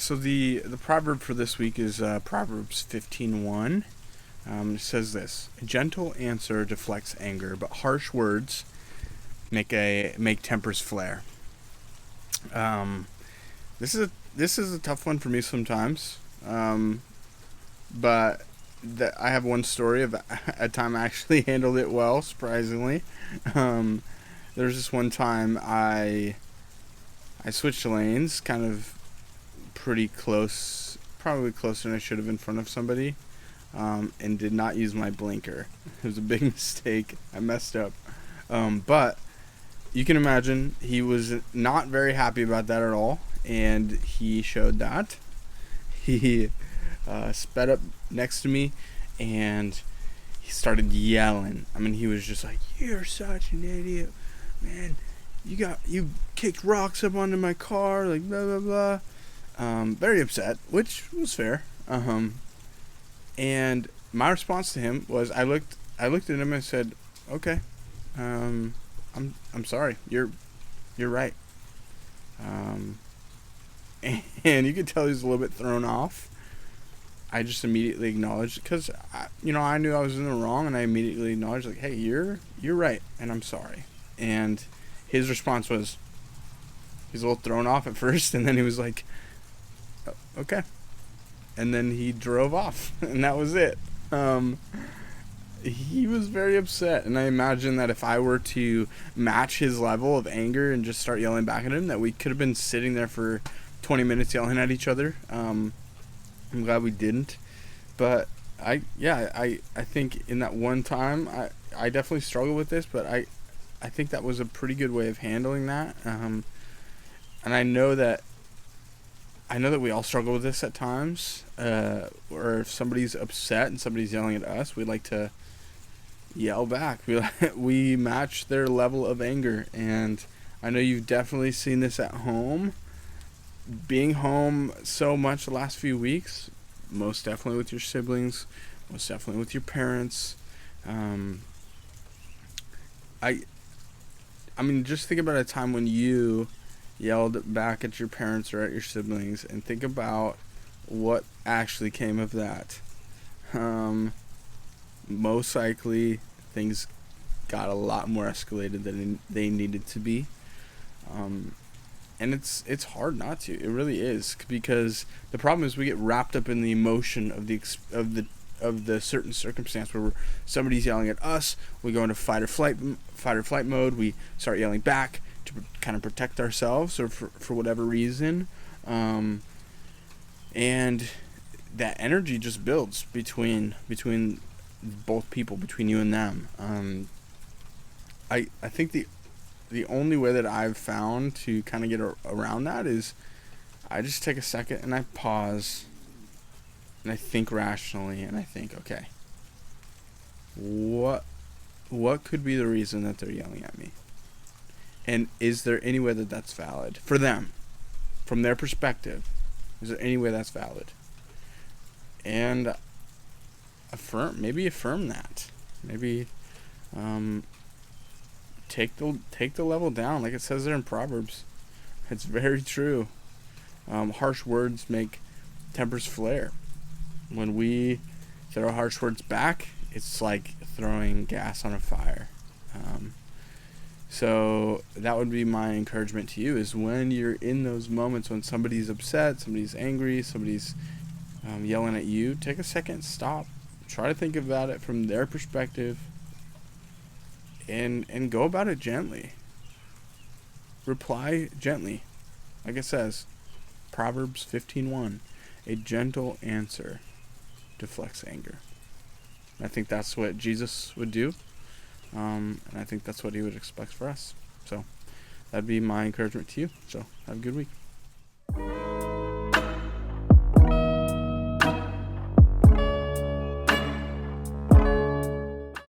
So the proverb for this week is Proverbs 15:1. It says this: "A gentle answer deflects anger, but harsh words make tempers flare." Um, this is a tough one for me sometimes. But I have one story of a time I actually handled it well, surprisingly. Um, there's this one time I switched lanes, kind of pretty close, probably closer than I should have in front of somebody, and did not use my blinker. It was a big mistake. I messed up. But you can imagine he was not very happy about that at all, and he showed that. He sped up next to me, and he started yelling. I mean, he was just like, "You're such an idiot, man. You kicked rocks up onto my car, like blah blah blah." Very upset, which was fair. And my response to him was, I looked at him and said, "Okay, I'm sorry. You're right." And you could tell he was a little bit thrown off. I just immediately acknowledged, because I knew I was in the wrong, and I immediately acknowledged, like, "Hey, you're right, and I'm sorry." And his response was, he's a little thrown off at first, and then he was like, "Okay," and then he drove off, and that was it. He was very upset, and I imagine that if I were to match his level of anger and just start yelling back at him, that we could have been sitting there for 20 minutes yelling at each other. I'm glad we didn't, but I think in that one time I definitely struggled with this, but I think that was a pretty good way of handling that. And I know that we all struggle with this at times, or if somebody's upset and somebody's yelling at us, we like to yell back. We match their level of anger, and I know you've definitely seen this at home. Being home so much the last few weeks, most definitely with your siblings, most definitely with your parents. I mean, just think about a time when you yelled back at your parents or at your siblings, and think about what actually came of that. Most likely, things got a lot more escalated than they needed to be. And it's hard not to. It really is, because the problem is we get wrapped up in the emotion of the certain circumstance where somebody's yelling at us. We go into fight or flight mode. We start yelling back to kind of protect ourselves, or for whatever reason, and that energy just builds between both people, between you and them. I think the only way that I've found to kind of get around that is I just take a second and I pause and I think rationally, and I think, okay, what could be the reason that they're yelling at me? And is there any way that that's valid for them, from their perspective? Is there any way that's valid? And affirm that. Maybe take the level down, like it says there in Proverbs. It's very true. Harsh words make tempers flare. When we throw harsh words back, it's like throwing gas on a fire. So that would be my encouragement to you, is when you're in those moments when somebody's upset, somebody's angry, somebody's yelling at you, take a second, stop, try to think about it from their perspective, and go about it gently. Reply gently. Like it says, Proverbs 15:1, "A gentle answer deflects anger." And I think that's what Jesus would do. And I think that's what he would expect for us. So that'd be my encouragement to you. So have a good week.